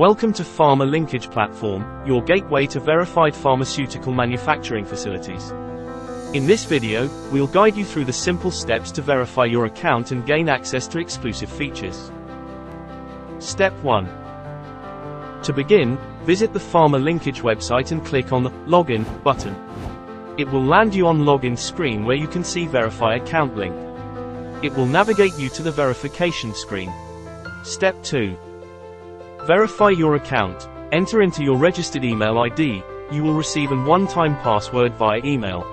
Welcome to PharmaLinkage platform, your gateway to verified pharmaceutical manufacturing facilities. In this video, we'll guide you through the simple steps to verify your account and gain access to exclusive features. Step 1. To begin, visit the PharmaLinkage website and click on the Login button. It will land you on login screen where you can see Verify Account link. It will navigate you to the verification screen. Step 2. Verify your account. Enter into your registered email ID. You will receive a one-time password via email.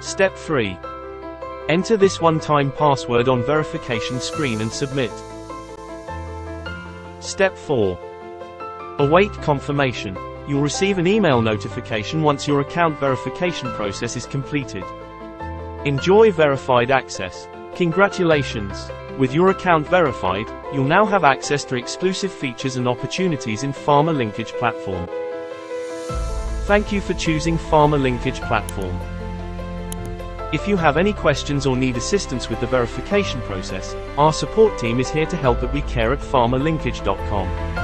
Step 3. Enter this one-time password on verification screen and submit. Step 4. Await confirmation. You'll receive an email notification once your account verification process is completed. Enjoy verified access. Congratulations! With your account verified, you'll now have access to exclusive features and opportunities in PharmaLinkage platform. Thank you for choosing PharmaLinkage platform. If you have any questions or need assistance with the verification process, our support team is here to help at wecare@pharmalinkage.com.